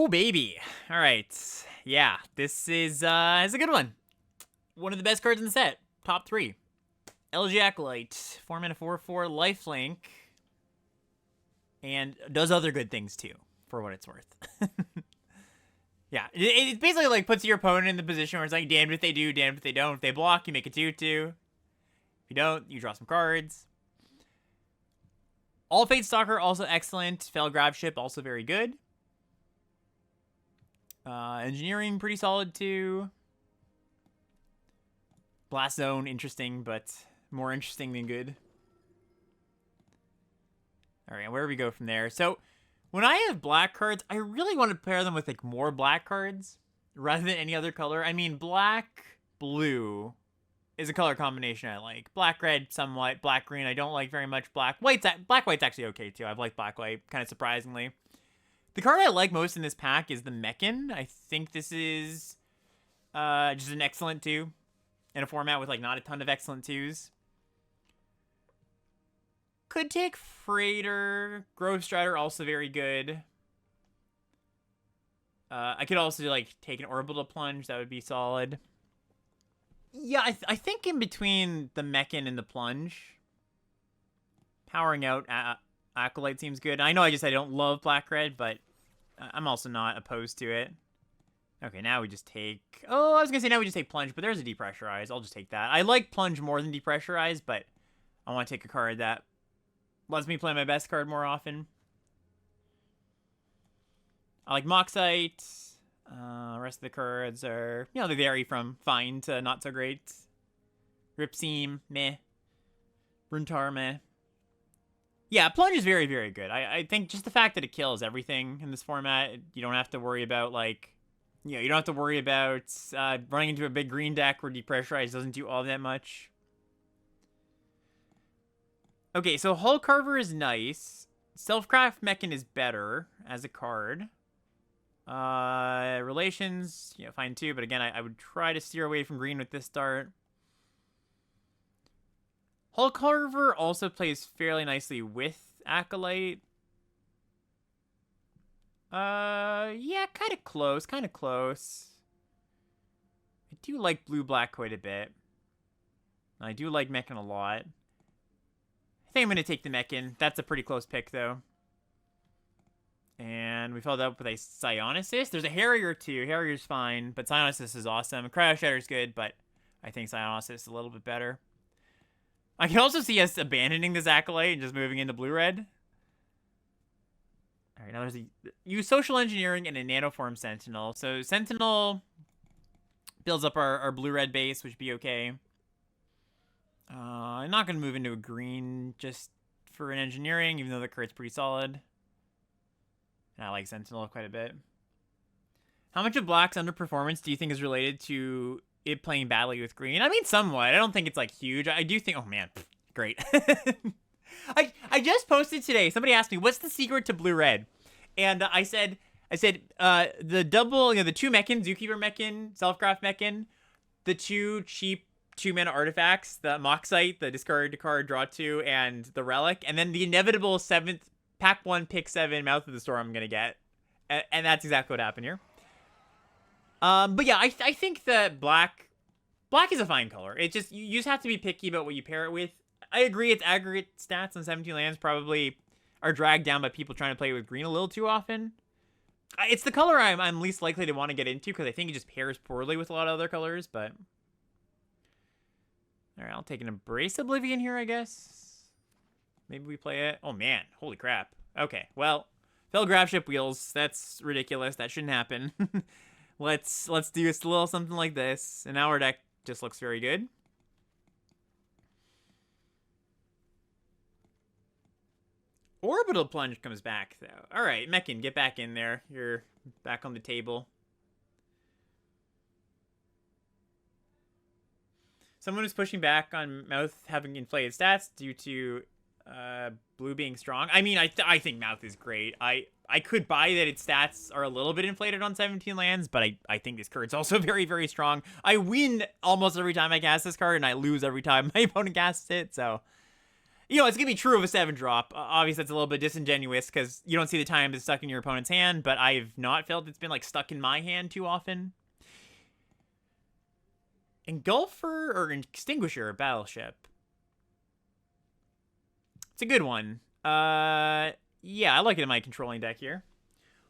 Ooh, baby. All right. Yeah, this is a good one. One of the best cards in the set. Top 3. LG Acolyte. 4 mana 4/4 lifelink. And does other good things too, for what it's worth. Yeah, it basically like puts your opponent in the position where it's like damned if they do, damned if they don't. If they block, you make a 2/2. If you don't, you draw some cards. All Fate Stalker, also excellent. Fell Grab Ship, also very good. Engineering, pretty solid too. Blast Zone, interesting, but more interesting than good. All right, where do we go from there? So, when I have black cards, I really want to pair them with like more black cards rather than any other color. I mean, black, blue is a color combination I like. Black, red, somewhat. Black, green, I don't like very much. Black, white's actually okay too. I've liked black, white, kind of surprisingly. The card I like most in this pack is the Mechan. I think this is just an excellent 2 in a format with like not a ton of excellent 2s. Could take Freighter. Grove Strider, also very good. I could also like take an Orbital Plunge. That would be solid. Yeah, I think in between the Mechan and the Plunge, powering out Acolyte seems good. I know I don't love black-red, but I'm also not opposed to it. Okay, now we just take... Oh, I was going to say now we just take Plunge, but there's a Depressurize. I'll just take that. I like Plunge more than Depressurize, but I want to take a card that lets me play my best card more often. I like Moxite. Rest of the cards are, they vary from fine to not so great. Ripseam, meh. Bruntar, meh. Yeah, Plunge is very, very good. I think just the fact that it kills everything in this format, you don't have to worry about, like, you don't have to worry about running into a big green deck where Depressurize doesn't do all that much. Okay, so Hull Carver is nice. Selfcraft Mechan is better as a card. Relations, fine too, but again, I would try to steer away from green with this start. Hull Carver also plays fairly nicely with Acolyte. Yeah, kind of close. I do like blue-black quite a bit. I do like Mechan a lot. I think I'm going to take the Mechan. That's a pretty close pick, though. And we followed up with a Psionicist. There's a Harrier, too. Harrier's fine, but Psionicist is awesome. Cryo Shatter's good, but I think Psionicist is a little bit better. I can also see us abandoning this Acolyte and just moving into blue-red. All right, now there's use Social Engineering and a Nanoform Sentinel. So Sentinel builds up our blue-red base, which would be okay. I'm not going to move into a green just for an engineering, even though the card's pretty solid. And I like Sentinel quite a bit. How much of black's underperformance do you think is related to it playing badly with green? I mean, somewhat. I don't think it's, like, huge. I do think... Oh, man. Great. I just posted today. Somebody asked me, what's the secret to blue-red? And I said, the double, the 2 Mechan, Zookeeper Mechan, Selfcraft Mechan, the 2 cheap 2-mana artifacts, the Moxite, the discard card, draw 2, and the Relic, and then the inevitable 7th, pack 1, pick 7, Mouth of the Storm I'm going to get. And that's exactly what happened here. But yeah, I think that black is a fine color. It just, you just have to be picky about what you pair it with. I agree, its aggregate stats on 17 lands probably are dragged down by people trying to play with green a little too often. It's the color I'm least likely to want to get into because I think it just pairs poorly with a lot of other colors, but... Alright, I'll take an Embrace Oblivion here, I guess. Maybe we play it. Oh, man. Holy crap. Okay, well, Fell Grabship Wheels. That's ridiculous. That shouldn't happen. Let's do a little something like this. And now our deck just looks very good. Orbital Plunge comes back, though. Alright, Mechan, get back in there. You're back on the table. Someone who's pushing back on Mouth having inflated stats due to blue being strong. I mean, I think Mouth is great. I could buy that its stats are a little bit inflated on 17 lands, but I think this card's also very, very strong. I win almost every time I cast this card, and I lose every time my opponent casts it, so... It's gonna be true of a 7-drop. Obviously, that's a little bit disingenuous because you don't see the time it's stuck in your opponent's hand, but I've not felt it's been like stuck in my hand too often. Engulfer or Extinguisher Battleship. It's a good one. Yeah, I like it in my controlling deck here.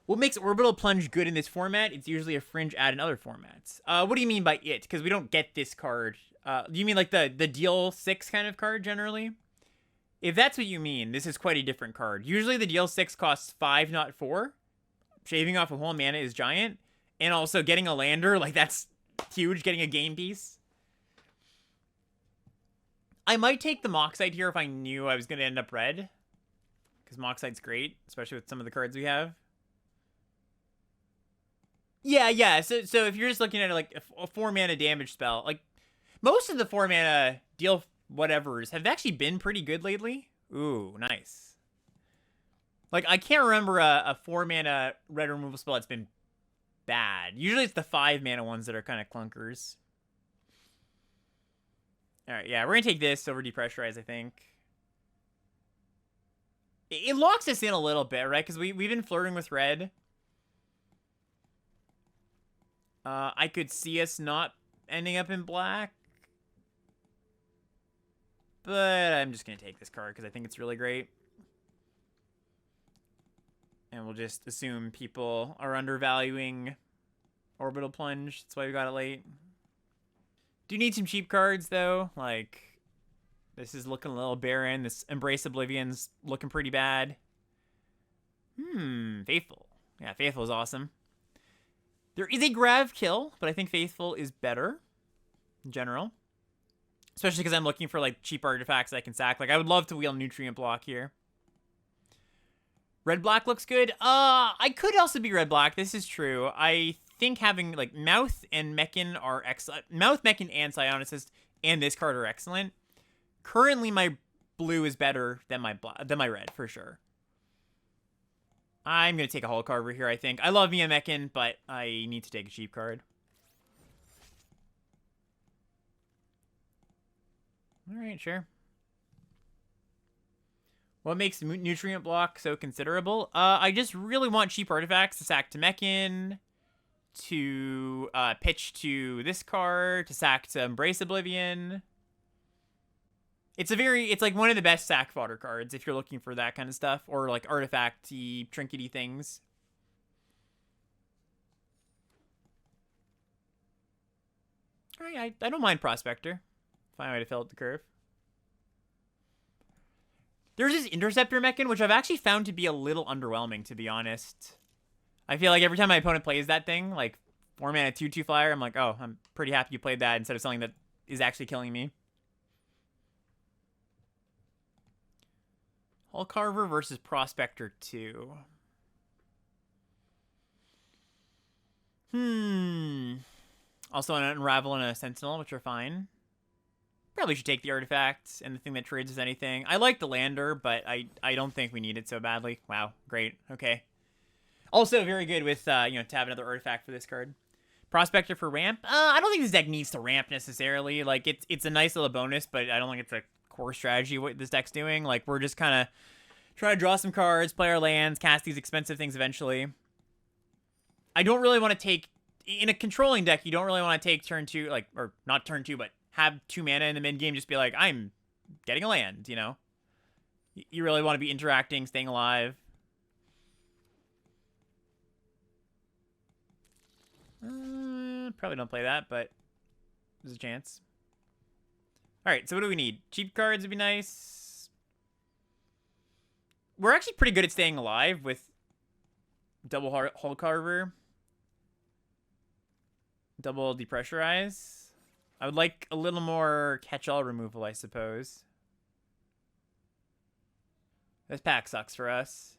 What makes Orbital Plunge good in this format? It's usually a fringe add in other formats. What do you mean by it? Because we don't get this card. Do you mean like the deal 6 kind of card generally? If that's what you mean, this is quite a different card. Usually the deal 6 costs 5, not 4. Shaving off a whole mana is giant. And also getting a lander, like that's huge, getting a game piece. I might take the Moxite here if I knew I was going to end up red. Because Moxite's great, especially with some of the cards we have. Yeah. So if you're just looking at it like a 4-mana damage spell, like most of the 4-mana deal whatevers have actually been pretty good lately. Ooh, nice. Like I can't remember a 4-mana red removal spell that's been bad. Usually it's the 5-mana ones that are kind of clunkers. All right, yeah, we're gonna take this over Depressurize, I think. It locks us in a little bit, right? Because we've been flirting with red. I could see us not ending up in black. But I'm just going to take this card because I think it's really great. And we'll just assume people are undervaluing Orbital Plunge. That's why we got it late. Do need some cheap cards, though. Like, this is looking a little barren. This Embrace Oblivion's looking pretty bad. Faithful. Yeah, Faithful is awesome. There is a Grav Kill, but I think Faithful is better in general. Especially because I'm looking for, like, cheap artifacts I can sack. Like, I would love to wheel Nutrient Block here. Red-Black looks good. I could also be red-black. This is true. I think having, like, Mouth and Mechan are excellent. Mouth, Mechan, and Psionicist and this card are excellent. Currently, my blue is better than my red, for sure. I'm going to take a Hull Carver here, I think. I love Mia Mechan, but I need to take a cheap card. Alright, sure. What makes Nutrient Block so considerable? I just really want cheap artifacts to sack to Mechan, to pitch to this card, to sack to Embrace Oblivion. It's like one of the best sack fodder cards if you're looking for that kind of stuff, or like artifacty, trinkety things. Alright, I don't mind Prospector. Find a way to fill out the curve. There's this Interceptor Mechan, which I've actually found to be a little underwhelming, to be honest. I feel like every time my opponent plays that thing, like 4-mana 2/2 flyer, I'm like, oh, I'm pretty happy you played that instead of something that is actually killing me. Hull Carver versus Prospector 2. Also an Unravel and a Sentinel, which are fine. Probably should take the artifact and the thing that trades us anything. I like the lander, but I don't think we need it so badly. Wow, great. Okay. Also very good with, to have another artifact for this card. Prospector for ramp. I don't think this deck needs to ramp necessarily. Like, it's a nice little bonus, but I don't think it's a core strategy what this deck's doing. Like, we're just kind of trying to draw some cards, play our lands, cast these expensive things eventually. I don't really want to take... In a controlling deck, you don't really want to take turn 2, like, or not turn 2, but have 2 mana in the mid-game, just be like, I'm getting a land, you know? You really want to be interacting, staying alive. Probably don't play that, but there's a chance. Alright, so what do we need? Cheap cards would be nice. We're actually pretty good at staying alive with double Hull Carver. Double Depressurize. I would like a little more catch-all removal, I suppose. This pack sucks for us.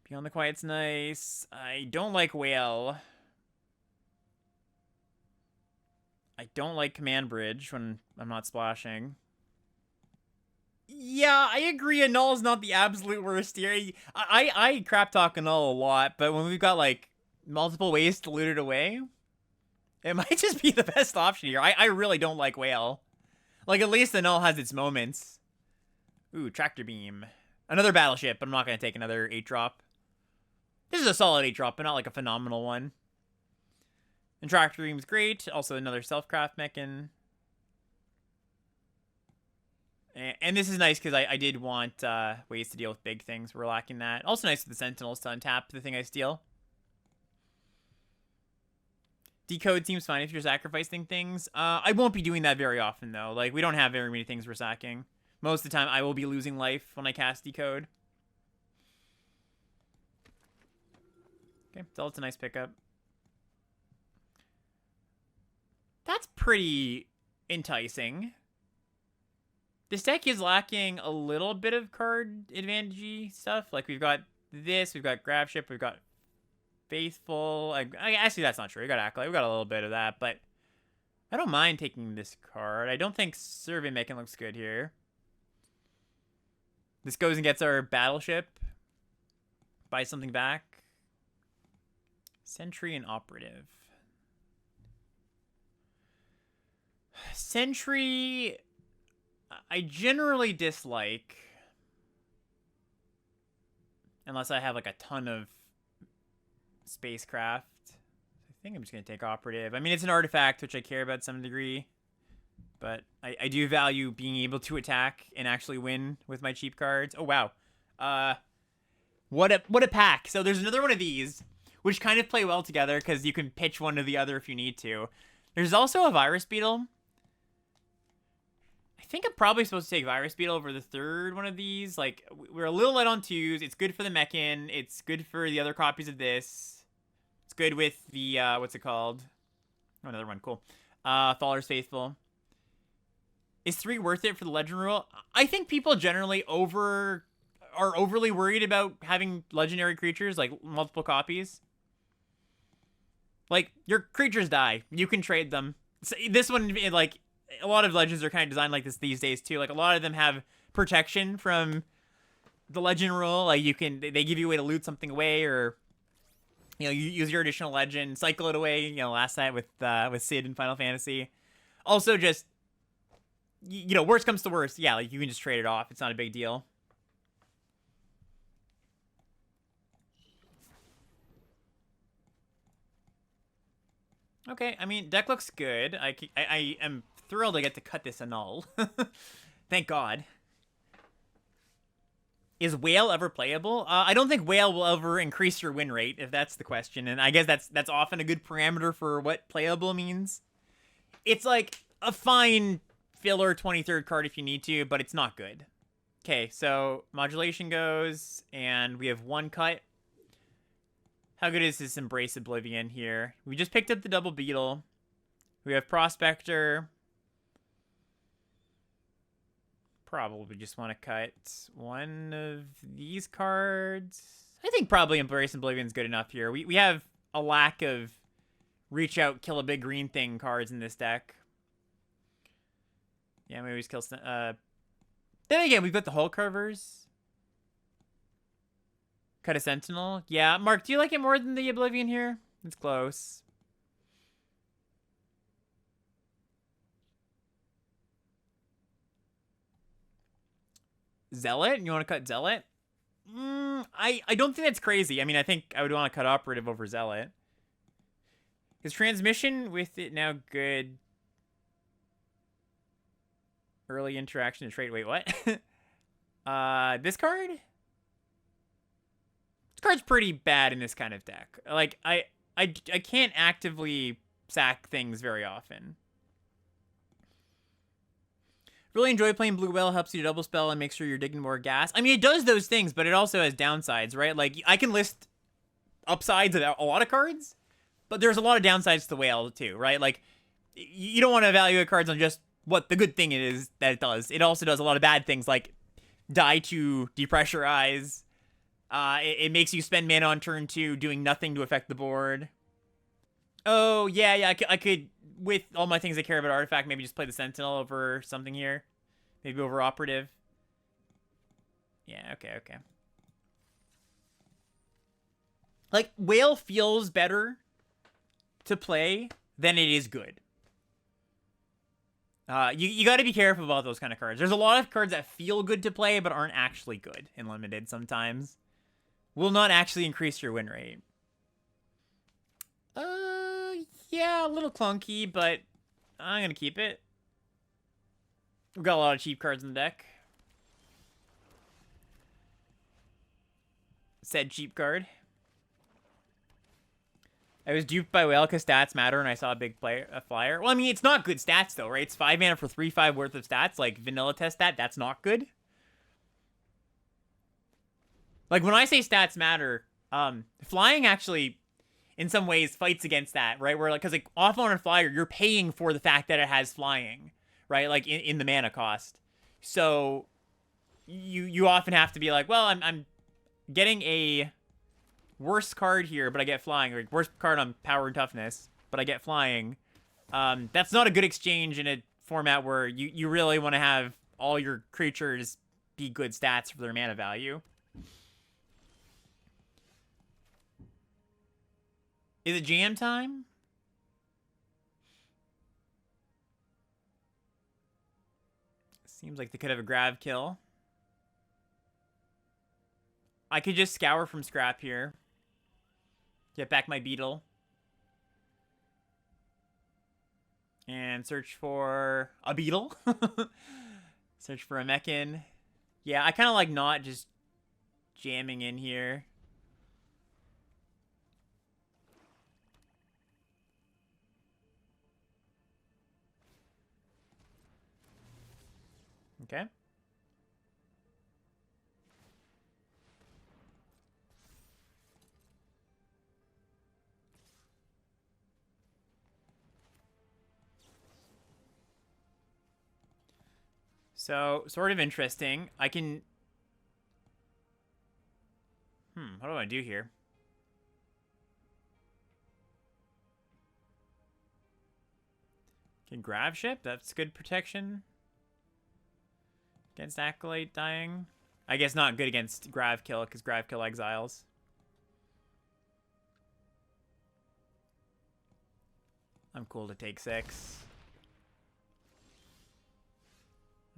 Beyond the Quiet's nice. I don't like Whale. I don't like Command Bridge when I'm not splashing. Yeah, I agree. Annul is not the absolute worst here. I crap talk Annul a lot, but when we've got, like, multiple ways to loot it away, it might just be the best option here. I really don't like Whale. Like, at least the null has its moments. Ooh, tractor beam. Another battleship, but I'm not going to take another 8-drop. This is a solid 8-drop, but not like a phenomenal one. And tractor beam's great. Also another self-craft mechan. And this is nice because I did want ways to deal with big things. We're lacking that. Also nice for the Sentinels to untap the thing I steal. Decode seems fine if you're sacrificing things. I won't be doing that very often, though. Like, we don't have very many things we're sacking. Most of the time, I will be losing life when I cast Decode. Okay, so it's a nice pickup. That's pretty enticing. This deck is lacking a little bit of card advantage stuff. Like, we've got this, we've got Grab Ship, we've got Faithful. Actually, that's not true. We got Acolyte. We got a little bit of that, but I don't mind taking this card. I don't think Survey Mechan looks good here. This goes and gets our Battleship. Buys something back. Sentry and Operative. Sentry, I generally dislike. Unless I have like a ton of spacecraft. I think I'm just going to take Operative. I mean, it's an artifact, which I care about to some degree. But I do value being able to attack and actually win with my cheap cards. Oh, wow. What a pack. So there's another one of these, which kind of play well together because you can pitch one to the other if you need to. There's also a Virus Beetle. I think I'm probably supposed to take Virus Beetle over the third one of these. Like, we're a little light on 2s. It's good for the Mechan. It's good for the other copies of this. It's good with the, what's it called? Oh, another one. Cool. Faller's Faithful. Is 3 worth it for the Legend rule? I think people generally are overly worried about having legendary creatures, like multiple copies. Like, your creatures die. You can trade them. So this one, like, a lot of Legends are kind of designed like this these days, too. Like, a lot of them have protection from the Legend rule. Like, they give you a way to loot something away, or, you know, you use your additional Legend, cycle it away, you know, last night with Sid in Final Fantasy. Also, just, you know, worst comes to worst, yeah, like, you can just trade it off. It's not a big deal. Okay, I mean, deck looks good. I am thrilled I get to cut this a null. Thank God. Is Whale ever playable? I don't think Whale will ever increase your win rate, if that's the question. And I guess that's often a good parameter for what playable means. It's like a fine filler 23rd card if you need to, but it's not good. Okay, so modulation goes, and we have 1 cut. How good is this Embrace Oblivion here? We just picked up the double Beetle. We have Prospector. Probably just want to cut one of these cards. I think probably Embrace Oblivion is good enough here. We have a lack of reach out, kill a big green thing cards in this deck. Yeah, maybe we just kill... Then again, we've got the Hull Carvers. Cut a Sentinel. Yeah, Mark, do you like it more than the Oblivion here? It's close. Zealot? You want to cut Zealot? I don't think that's crazy. I mean, I think I would want to cut Operative over Zealot. Is transmission with it now good? Early interaction to trade. Wait, what? This card? Card's pretty bad in this kind of deck. Like, I can't actively sack things very often. Really enjoy playing Blue Whale. Helps you to double spell and make sure you're digging more gas. I mean, it does those things, but it also has downsides, right? Like, I can list upsides of a lot of cards, but there's a lot of downsides to Whale, too, right? Like, you don't want to evaluate cards on just what the good thing it is that it does. It also does a lot of bad things, like die to depressurize. It makes you spend mana on turn 2 doing nothing to affect the board. Oh, yeah, I could, with all my things I care about Artifact, maybe just play the Sentinel over something here. Maybe over Operative. Yeah, okay. Like, Whale feels better to play than it is good. You got to be careful about those kind of cards. There's a lot of cards that feel good to play but aren't actually good in limited sometimes. Will not actually increase your win rate. Yeah, a little clunky, but I'm gonna keep it. We've got a lot of cheap cards in the deck. Said cheap card. I was duped by Whale because stats matter, and I saw a flyer. Well, I mean, it's not good stats, though, right? It's 5 mana for 3/5 worth of stats. Like, vanilla test stat, that's not good. Like, when I say stats matter, flying actually, in some ways, fights against that, right? Where, like, because, like, off on a flyer, you're paying for the fact that it has flying, right? Like, in the mana cost. So, you often have to be like, well, I'm getting a worst card here, but I get flying. Or worst card on power and toughness, but I get flying. That's not a good exchange in a format where you really want to have all your creatures be good stats for their mana value. Is it jam time? Seems like they could have a grab kill. I could just scour from scrap here. Get back my beetle. And search for a beetle. Search for a mechan. Yeah, I kind of like not just jamming in here. Okay. So, sort of interesting. I can... what do I do here? Can grab ship? That's good protection. Against Acolyte dying. I guess not good against Grav Kill, because Grav Kill exiles. I'm cool to take 6.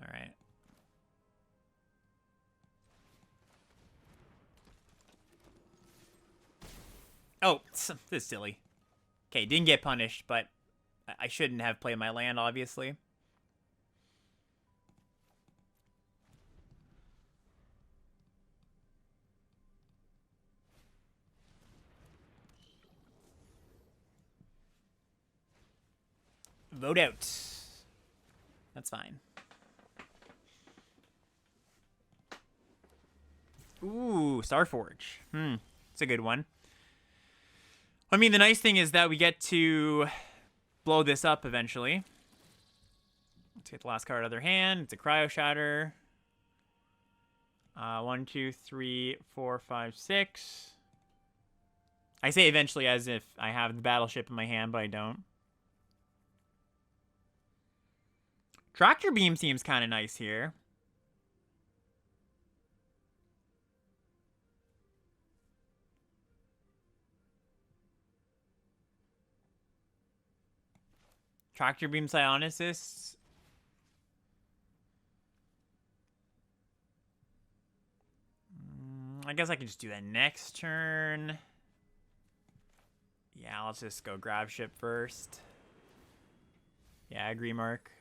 Alright. Oh, this is silly. Okay, didn't get punished, but I shouldn't have played my land, obviously. Vote out. That's fine. Ooh, Starforge. It's a good one. I mean, the nice thing is that we get to blow this up eventually. Let's get the last card out of their hand. It's a Cryo Shatter. 1, 2, 3, 4, 5, 6. I say eventually as if I have the Battleship in my hand, but I don't. Tractor Beam seems kind of nice here. Tractor Beam Psionicist. I guess I can just do that next turn. Yeah, let's just go grab ship first. Yeah, I agree, Mark.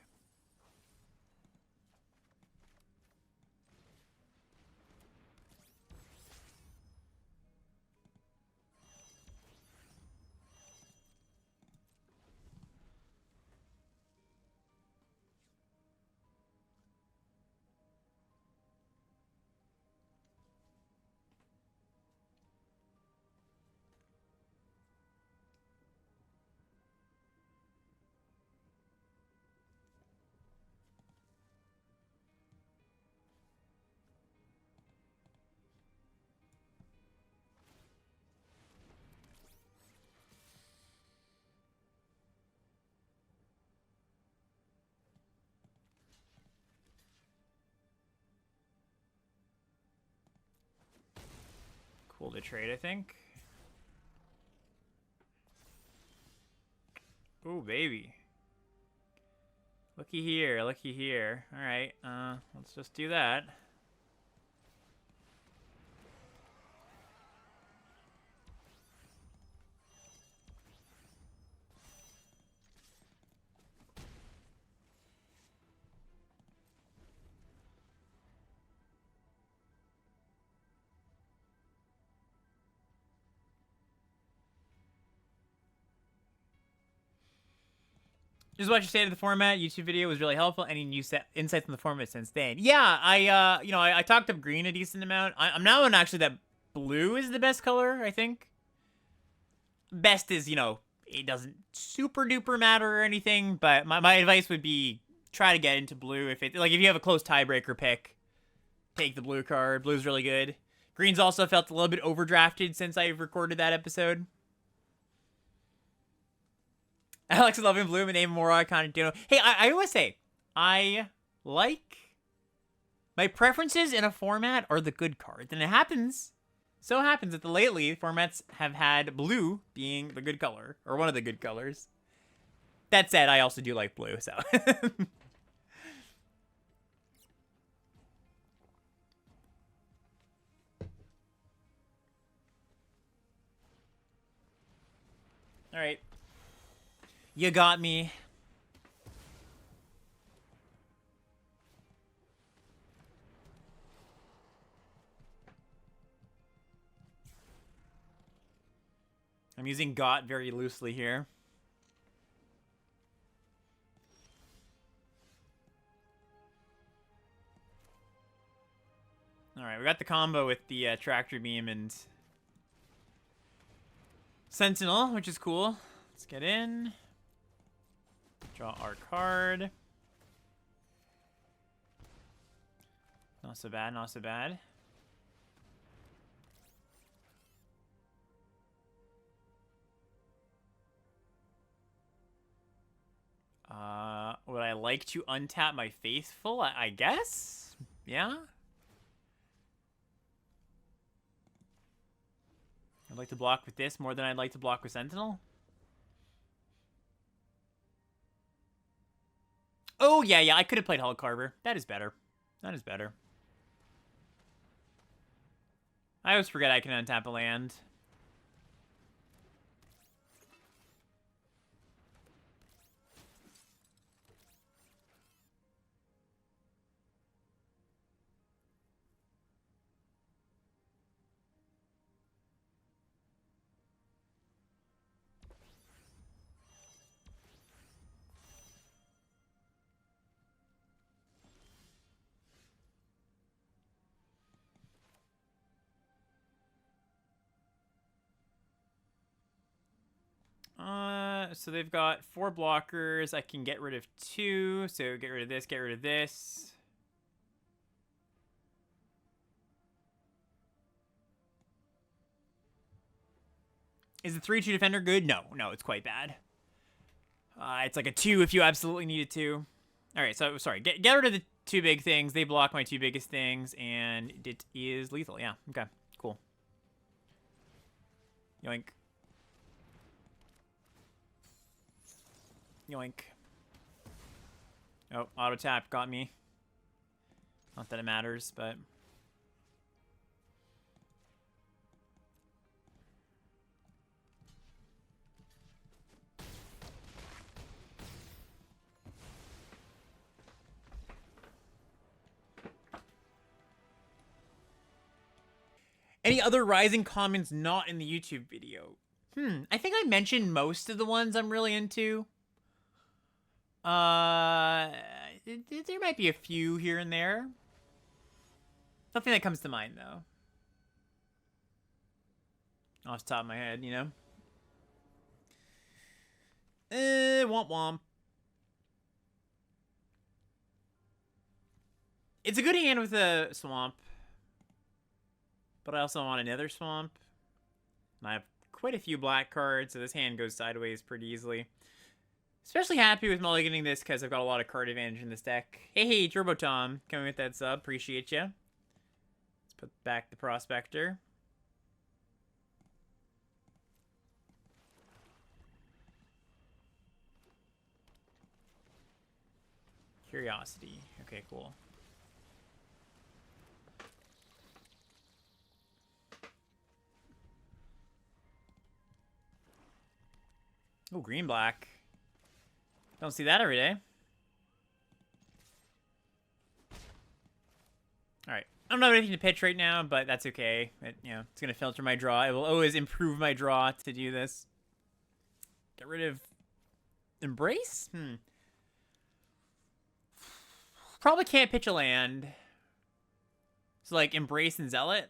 Cool to trade, I think. Ooh, baby. Looky here, looky here. All right, let's just do that. Just watch your state of the format. YouTube video was really helpful. Any new insights on the format since then? Yeah, I talked up green a decent amount. I'm now on actually that blue is the best color, I think. Best is, it doesn't super duper matter or anything, but my advice would be try to get into blue. If you have a close tiebreaker pick, take the blue card. Blue's really good. Green's also felt a little bit overdrafted since I've recorded that episode. Alex Loving Bloom and name more iconic Dino. Hey, I always say, I like my preferences in a format are the good cards. And so happens that the lately formats have had blue being the good color, or one of the good colors. That said, I also do like blue, so. All right. You got me. I'm using got very loosely here. All right, we got the combo with the tractor beam and Sentinel, which is cool. Let's get in. Draw our card. Not so bad, not so bad. Would I like to untap my Faithful? I guess? Yeah? I'd like to block with this more than I'd like to block with Sentinel. Oh, yeah, I could have played Hull Carver. That is better. That is better. I always forget I can untap a land. So they've got 4 blockers. I can get rid of 2. So get rid of this, get rid of this. Is the 3/2 defender good? No, it's quite bad. It's like a 2 if you absolutely needed to. All right, so sorry. Get rid of the 2 big things. They block my 2 biggest things, and it is lethal. Yeah, okay, cool. Yoink. Yoink. Oh, auto tap got me. Not that it matters, but... Any other Rising comments not in the YouTube video? I think I mentioned most of the ones I'm really into. There might be a few here and there. Nothing that comes to mind, though. Off the top of my head, Womp womp. It's a good hand with a swamp. But I also want another swamp. And I have quite a few black cards, so this hand goes sideways pretty easily. Especially happy with mulliganing this because I've got a lot of card advantage in this deck. Hey, Turbo Tom, coming with that sub. Appreciate you. Let's put back the Prospector. Curiosity. Okay, cool. Oh, green black. Don't see that every day. All right. I don't have anything to pitch right now, but that's okay. It's gonna filter my draw. It will always improve my draw to do this. Get rid of Embrace? Probably can't pitch a land. So like Embrace and Zealot.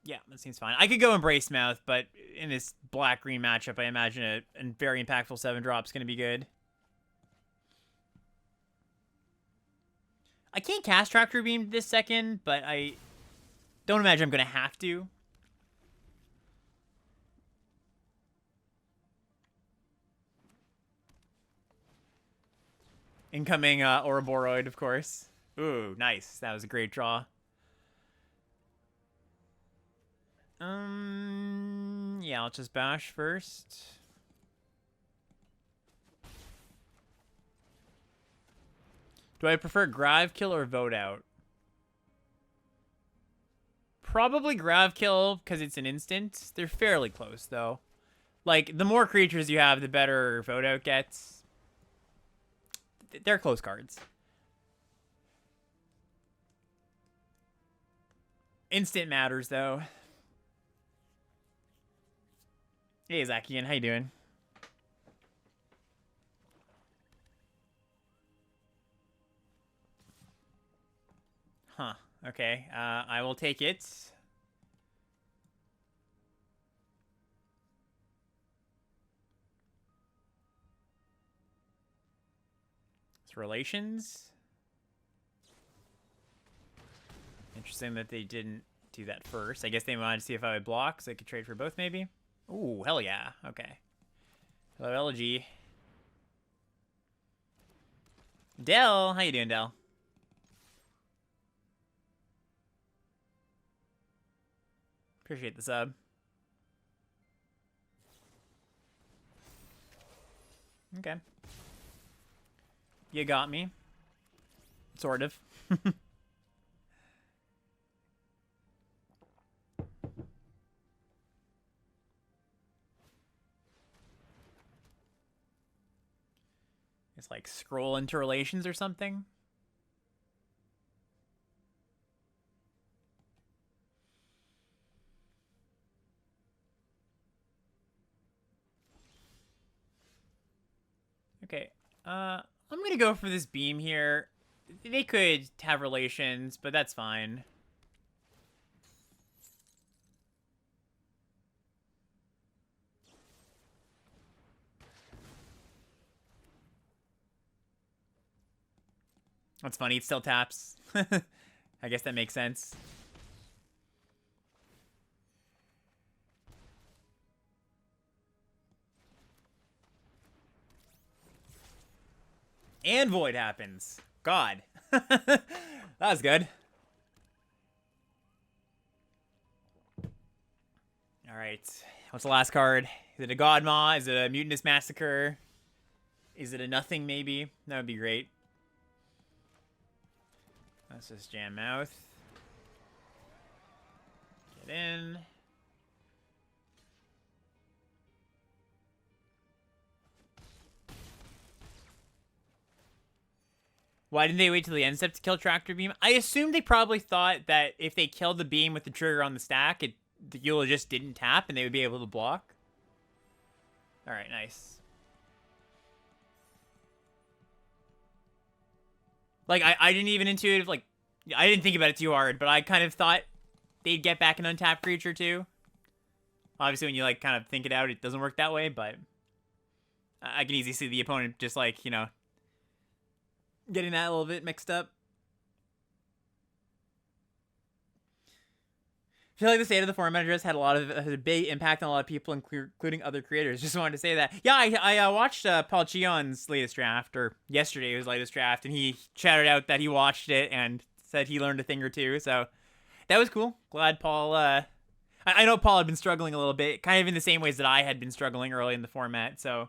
Yeah, that seems fine. I could go Embrace Mouth, but in this black-green matchup, I imagine a very impactful 7-drop is going to be good. I can't cast Tractor Beam this second, but I don't imagine I'm going to have to. Incoming Ouroboros, of course. Ooh, nice. That was a great draw. Yeah, I'll just bash first. Do I prefer Grav Kill or Vote Out? Probably Grav Kill because it's an instant. They're fairly close, though. Like, the more creatures you have, the better Vote Out gets. They're close cards. Instant matters, though. Hey, Zakian, how you doing? Huh. Okay. I will take it. It's Relations. Interesting that they didn't do that first. I guess they wanted to see if I would block so I could trade for both, maybe. Ooh, hell yeah. Okay. Hello, LG. Dell, how you doing, Dell? Appreciate the sub. Okay. You got me. Sort of. It's like scroll into Relations or something. Okay. I'm gonna go for this beam here. They could have Relations, but that's fine. That's funny. It still taps. I guess that makes sense. And Void happens. God. That was good. Alright. What's the last card? Is it a Godmaw? Is it a Mutinous Massacre? Is it a nothing, maybe? That would be great. Let's just jam Mouth. Get in. Why didn't they wait till the end step to kill Tractor Beam? I assume they probably thought that if they killed the beam with the trigger on the stack, the Eula just didn't tap and they would be able to block. Alright, nice. Like, I didn't even intuitive, like, I didn't think about it too hard, but I kind of thought they'd get back an untapped creature too. Obviously, when you, like, kind of think it out, it doesn't work that way, but I can easily see the opponent just, like, you know, getting that a little bit mixed up. I feel like the state of the format just had a big impact on a lot of people, including other creators. Just wanted to say that. Yeah, I watched Paul Cheon's latest draft, or yesterday his latest draft, and he shouted out that he watched it and said he learned a thing or two. So that was cool. Glad Paul. I know Paul had been struggling a little bit, kind of in the same ways that I had been struggling early in the format. So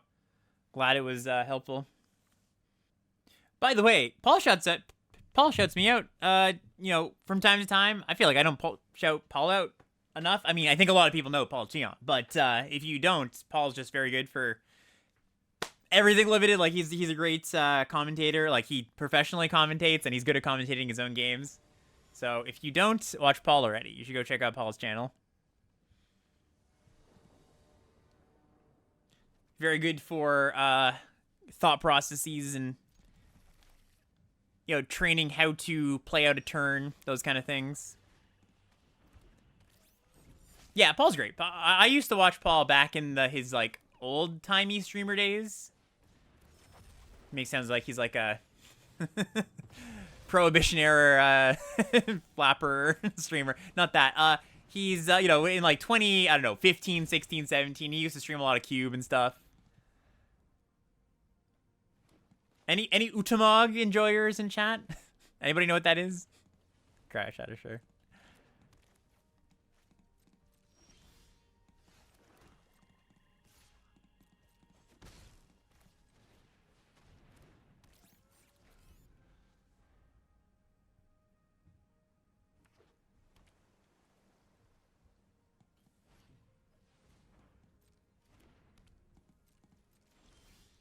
glad it was helpful. By the way, Paul shouts me out. You know, from time to time. I feel like I don't shout Paul out enough. I mean, I think a lot of people know Paul Cheon, but if you don't, Paul's just very good for everything limited. Like he's a great commentator. Like he professionally commentates, and he's good at commentating his own games. So if you don't watch Paul already, you should go check out Paul's channel. Very good for thought processes and, you know, training how to play out a turn, those kind of things. Yeah, Paul's great. I used to watch Paul back in his like old-timey streamer days. Makes sounds like he's like a Prohibition era flapper streamer. Not that. He's, you know, in like 20, I don't know, 15, 16, 17. He used to stream a lot of Cube and stuff. Any Utamog enjoyers in chat? Anybody know what that is? Crash out of sure.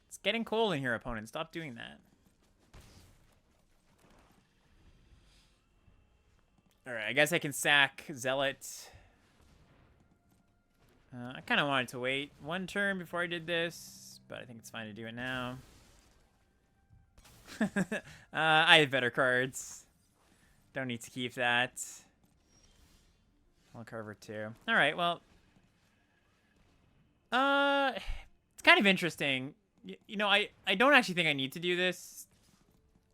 It's getting cold in here, opponent. Stop doing that. Alright, I guess I can sack Zealot. I kind of wanted to wait one turn before I did this, but I think it's fine to do it now. I have better cards. Don't need to keep that. I'll cover two. Alright, well. It's kind of interesting. You know, I don't actually think I need to do this.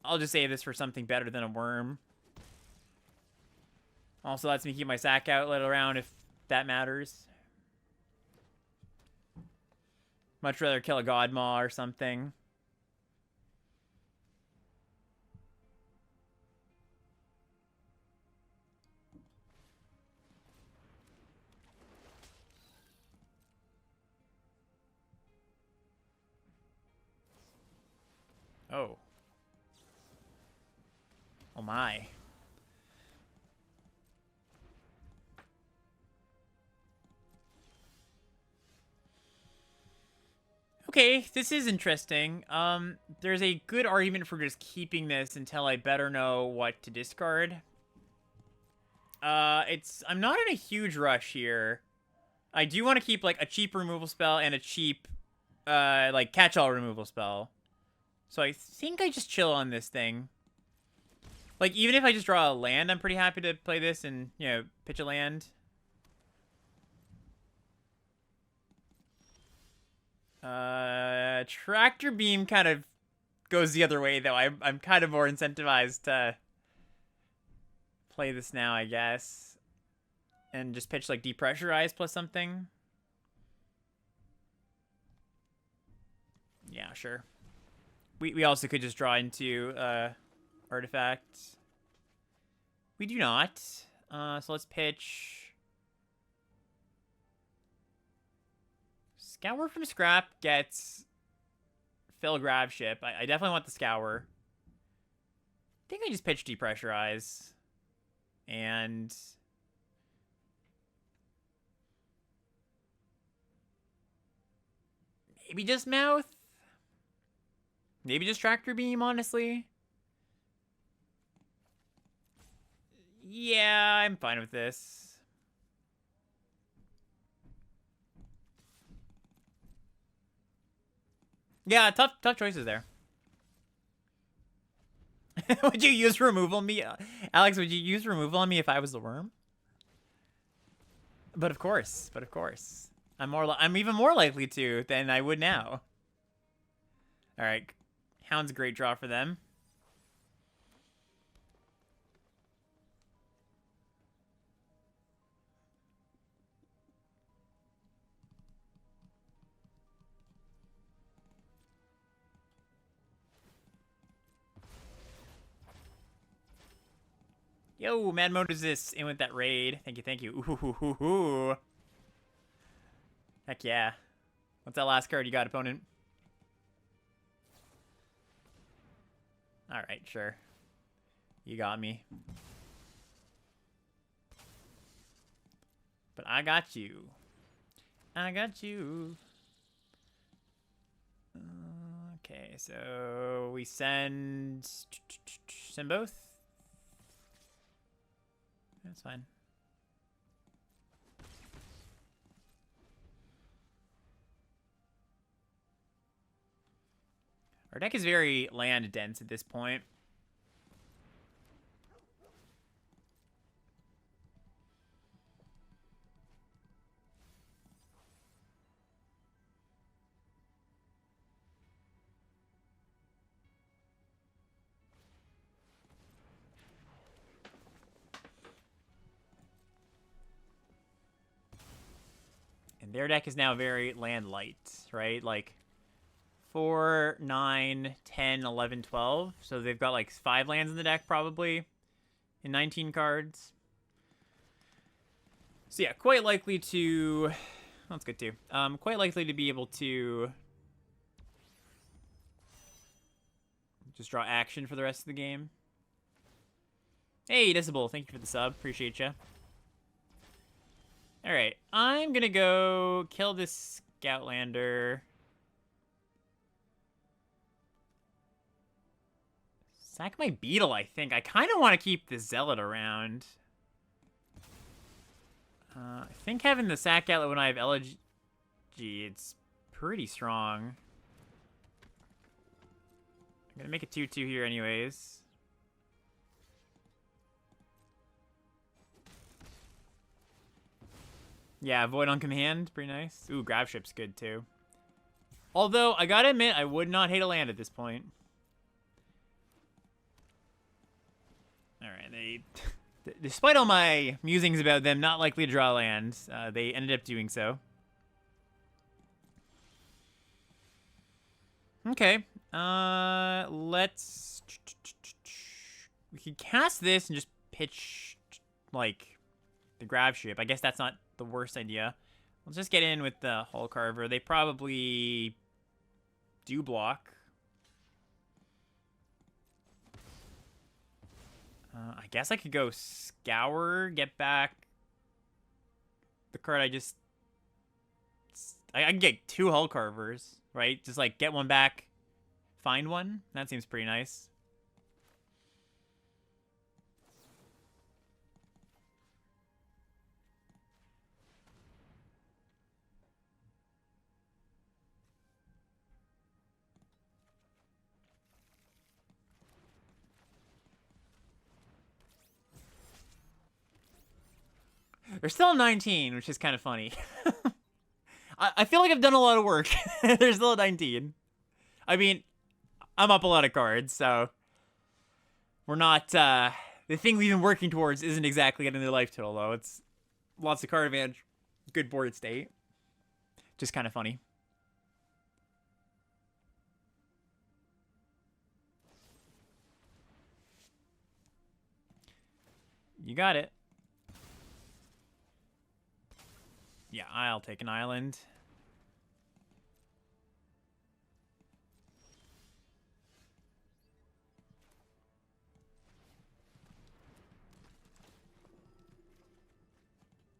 I'll just save this for something better than a worm. Also lets me keep my sack outlet around if that matters. Much rather kill a Godmaw or something. Oh. Oh my. Okay, this is interesting. There's a good argument for just keeping this until I better know what to discard. I'm not in a huge rush here. I do want to keep like a cheap removal spell and a cheap like catch-all removal spell. So I think I just chill on this thing. Like, even if I just draw a land, I'm pretty happy to play this and, you know, pitch a land. Tractor Beam kind of goes the other way, though. I'm kind of more incentivized to play this now, I guess. And just pitch, like, Depressurize plus something. Yeah, sure. We also could just draw into Artifact. We do not. So let's pitch. Scour from Scrap gets Fill Grab Ship. I definitely want the Scour. I think I just pitch Depressurize. And maybe just Mouth? Maybe just Tractor Beam, honestly. Yeah, I'm fine with this. Yeah, tough choices there. Would you use removal on me? Alex, would you use removal on me if I was the worm? But of course. I'm even more likely to than I would now. All right. Hound's a great draw for them. Yo, Mad Moses in with that raid. Thank you. Ooh. Heck yeah. What's that last card you got, opponent? All right, sure. You got me. But I got you. I got you. Okay, so we send both. That's fine. Our deck is very land dense at this point. And their deck is now very land light, right? Like 4, 9, 10, 11, 12. So they've got like 5 lands in the deck probably in 19 cards. So yeah, quite likely to... That's good too. Quite likely to be able to just draw action for the rest of the game. Hey, Disable, thank you for the sub. Appreciate you. Alright, I'm gonna go kill this Scoutlander. Sack my Beetle, I think. I kind of want to keep the Zealot around. I think having the Sack Outlet when I have Elegy, it's pretty strong. I'm gonna make a 2/2 here anyways. Yeah, Void on command, pretty nice. Ooh, Grab Ship's good too. Although, I gotta admit, I would not hate a land at this point. Alright, despite all my musings about them not likely to draw lands, they ended up doing so. Okay, let's... We could cast this and just pitch, like, the Grab Ship. I guess that's not the worst idea. Let's just get in with the Hull Carver. They probably do block. I guess I could go Scour, get back the card I just... I can get 2 Hull Carvers, right? Just, like, get one back, find one. That seems pretty nice. They're still 19, which is kind of funny. I feel like I've done a lot of work. They're still at 19. I mean, I'm up a lot of cards, so we're not... the thing we've been working towards isn't exactly getting their life total, though. It's lots of card advantage, good board state. Just kind of funny. You got it. Yeah, I'll take an island.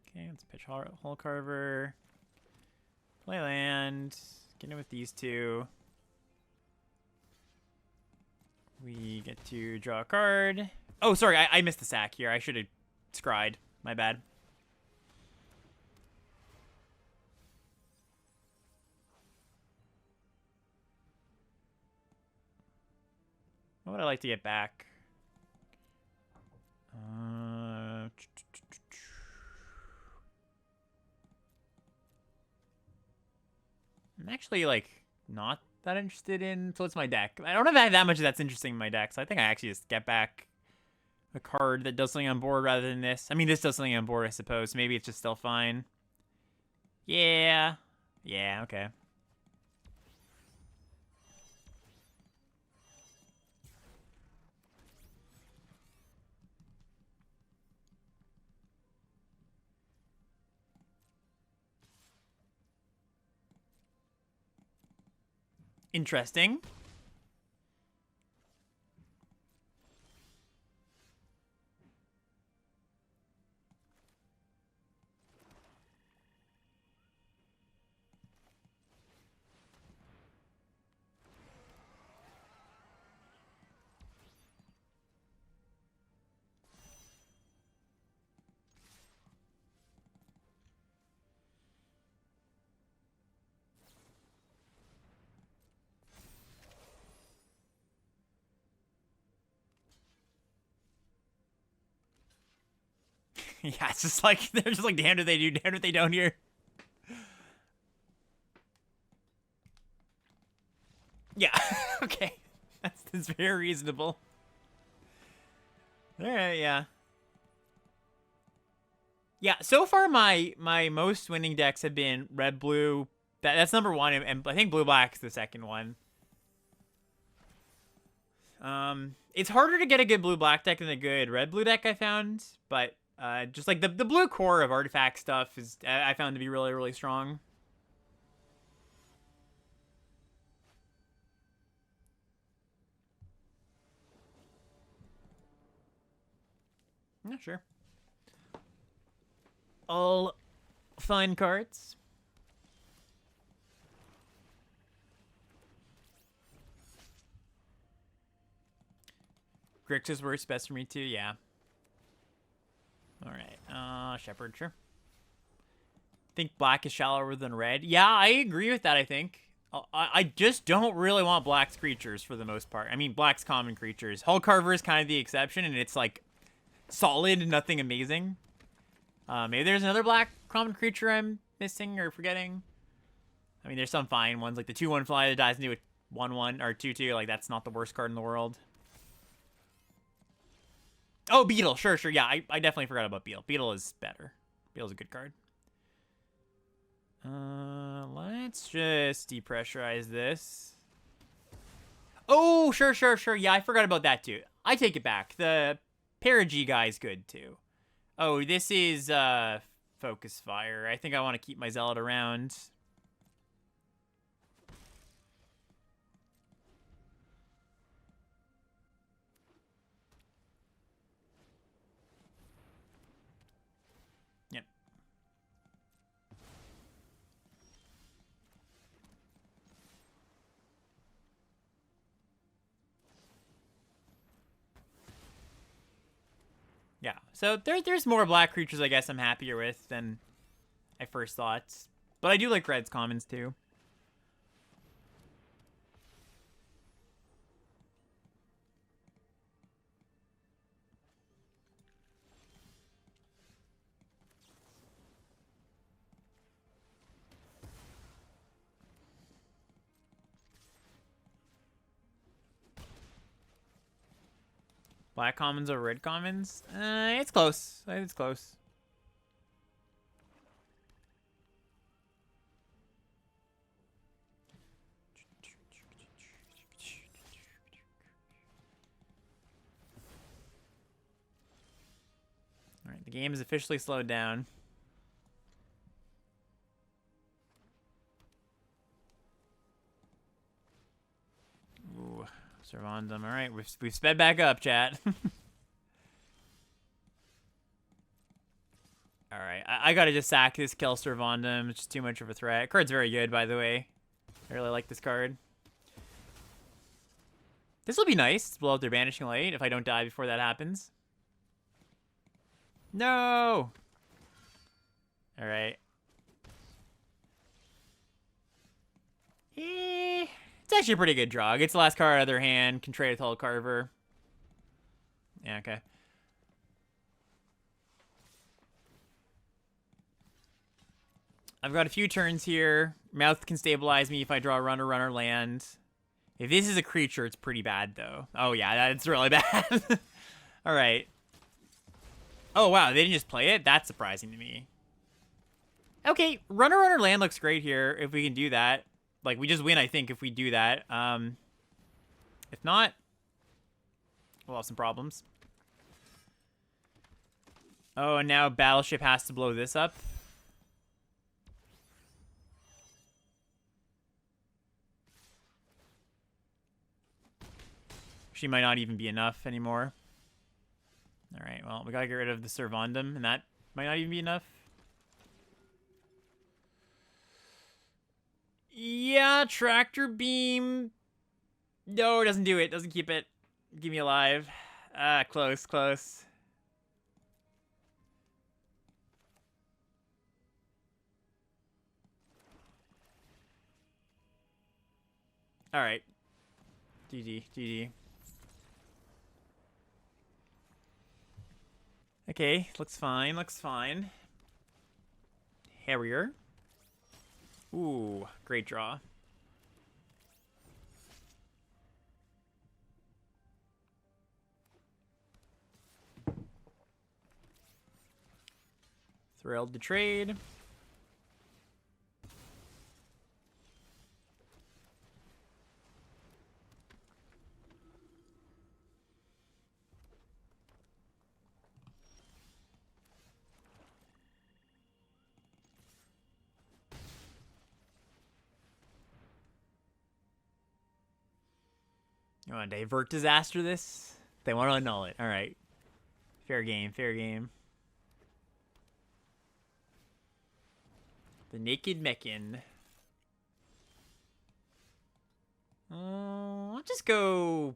Okay, let's pitch Hull Carver. Play land. Get in with these 2. We get to draw a card. Oh, sorry, I missed the sack here. I should have scryed. My bad. What would I like to get back? I'm actually, like, not that interested in... So what's my deck? I don't have that much that's interesting in my deck, so I think I actually just get back a card that does something on board rather than this. I mean, this does something on board, I suppose. Maybe it's just still fine. Yeah. Yeah, okay. Interesting. Yeah, it's just like, they're just like, damn, do they do, damn, what they don't here. Yeah, okay. That's very reasonable. Alright, yeah. Yeah, so far my most winning decks have been red, blue. That's number one, and I think blue, black's the second one. It's harder to get a good blue, black deck than a good red, blue deck, I found. But just like the blue core of artifact stuff is I found to be really, really strong. Yeah, sure. All fine cards. Grixis works best for me too, yeah. Alright, Shepherd, sure. Think black is shallower than red. Yeah, I agree with that, I think. I just don't really want black's creatures for the most part. I mean, black's common creatures. Hull Carver is kind of the exception, and it's like solid, nothing amazing. Maybe there's another black common creature I'm missing or forgetting. I mean, there's some fine ones, like the 2/1 fly that dies into a 1/1 or 2/2. Like, that's not the worst card in the world. Oh, Beetle. Sure. Yeah, I definitely forgot about Beetle. Beetle is better. Beetle's a good card. Let's just depressurize this. Oh, sure. Yeah, I forgot about that too. I take it back. The Perigee guy is good too. Oh, this is Focus Fire. I think I want to keep my Zealot around. Yep. Yeah, so there's more black creatures I guess I'm happier with than I first thought. But I do like red's commons too. Black commons over red commons? It's close. It's close. Alright, the game is officially slowed down. Ooh, Servandum. Alright, we've sped back up, chat. Alright, I gotta just sack this, kill Servandum. It's just too much of a threat. Card's very good, by the way. I really like this card. This will be nice to blow out their Banishing Light if I don't die before that happens. No! Alright. It's actually a pretty good draw. Gets the last card out of their hand. Can trade with Hull Carver. Yeah, okay. I've got a few turns here. Mouth can stabilize me if I draw runner land. If this is a creature, it's pretty bad, though. Oh, yeah, that's really bad. All right. Oh, wow, they didn't just play it? That's surprising to me. Okay, runner land looks great here if we can do that. Like, we just win, I think, if we do that. If not, we'll have some problems. Oh, and now Battleship has to blow this up. She might not even be enough anymore. All right, well, we gotta get rid of the Servandum, and that might not even be enough. Yeah, Tractor Beam. No, it doesn't do it. Doesn't keep it. Keep me alive. Close. All right. GG. Okay, looks fine, looks fine. Harrier. Ooh, great draw. Thrilled to trade. You want to divert disaster this? They want to annul it. All right. Fair game, fair game. The Naked Mechan. I'll just go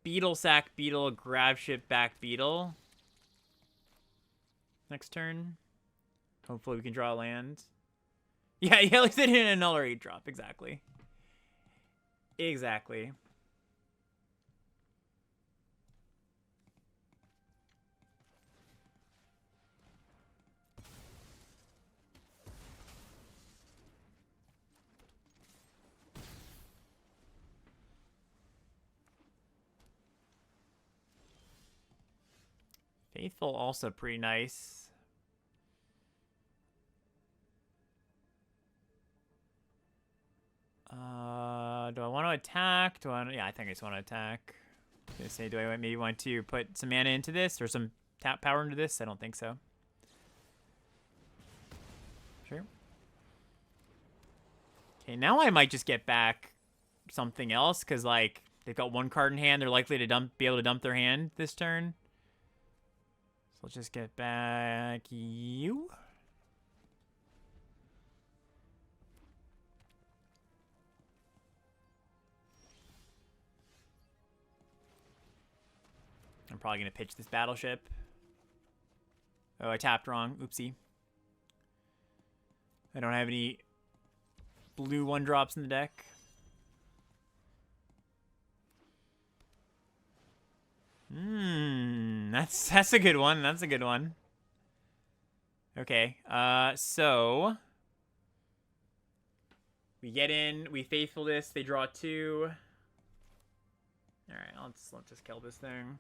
Beetle, sack Beetle, grab ship, back Beetle. Next turn. Hopefully we can draw a land. Yeah, at least they didn't annul or 8 drop. Exactly. Exactly. Faithful also pretty nice. Do I want to attack? Yeah, I think I just want to attack. I was gonna say, do I maybe want to put some mana into this or some tap power into this? I don't think so. Sure. Okay, now I might just get back something else because like they've got 1 card in hand. They're likely to be able to dump their hand this turn. So let's just get back you. I'm probably going to pitch this battleship. Oh, I tapped wrong. Oopsie. I don't have any blue 1-drops in the deck. That's a good one. That's a good one. Okay. So we get in, we faithful this, they draw 2. All right, let's just kill this thing.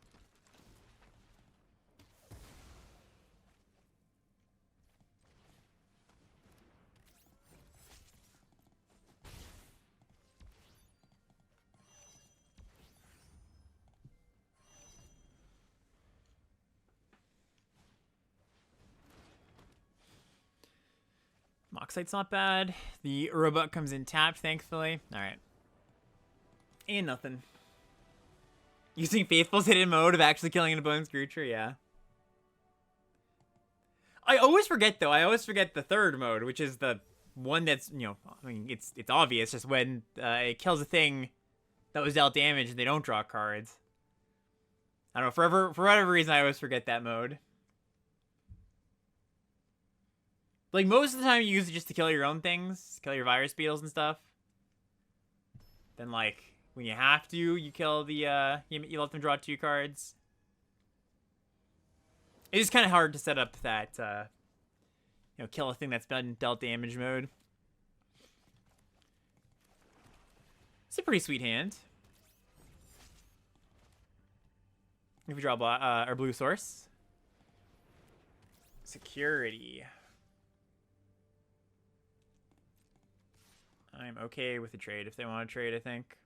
Moxite's not bad. The Urubut comes in tapped, thankfully. All right. And nothing. Using Faithful's hidden mode of actually killing an opponent's creature, yeah. I always forget, though. I always forget the third mode, which is the one that's, you know, I mean, it's obvious. Just when it kills a thing that was dealt damage and they don't draw cards. I don't know. For whatever reason, I always forget that mode. Like, most of the time, you use it just to kill your own things. Kill your virus beetles and stuff. Then, like, when you have to, you kill the, you let them draw 2 cards. It is kind of hard to set up that, you know, kill a thing that's been dealt damage mode. It's a pretty sweet hand. If we draw our blue source. Security. I'm okay with the trade if they want to trade, I think.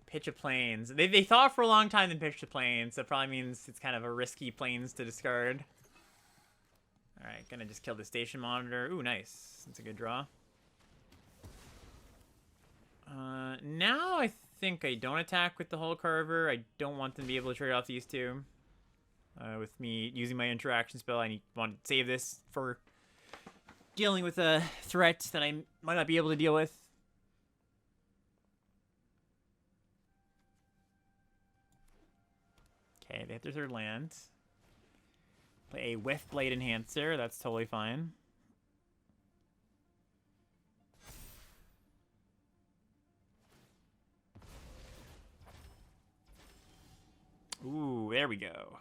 Pitch a planes. They thought for a long time they pitched a planes, so it probably means it's kind of a risky planes to discard. Alright, gonna just kill the station monitor. Ooh, nice. That's a good draw. Now I think I don't attack with the Hull Carver. I don't want them to be able to trade off these 2. With me using my interaction spell, want to save this for dealing with a threat that I might not be able to deal with. Okay, they hit their third land. Play a Whiff Blade Enhancer. That's totally fine. Ooh, there we go.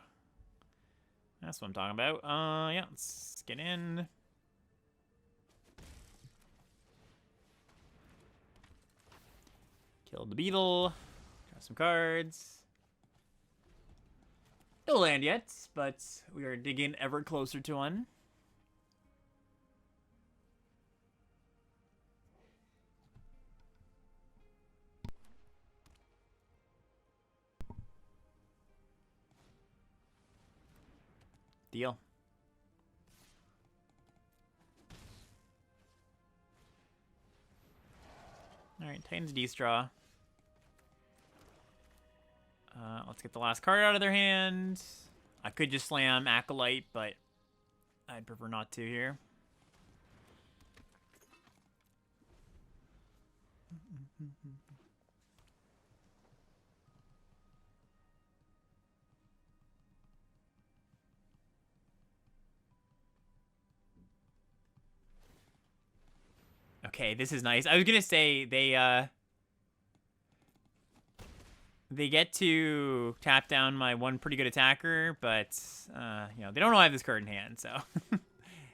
That's what I'm talking about. Yeah, let's get in. Killed the beetle. Got some cards. No land yet, but we are digging ever closer to one. Deal. Alright, Titans D-Straw. Let's get the last card out of their hand. I could just slam Acolyte, but I'd prefer not to here. Okay, this is nice. I was gonna say they get to tap down my one pretty good attacker, but you know, they don't know I have this card in hand, so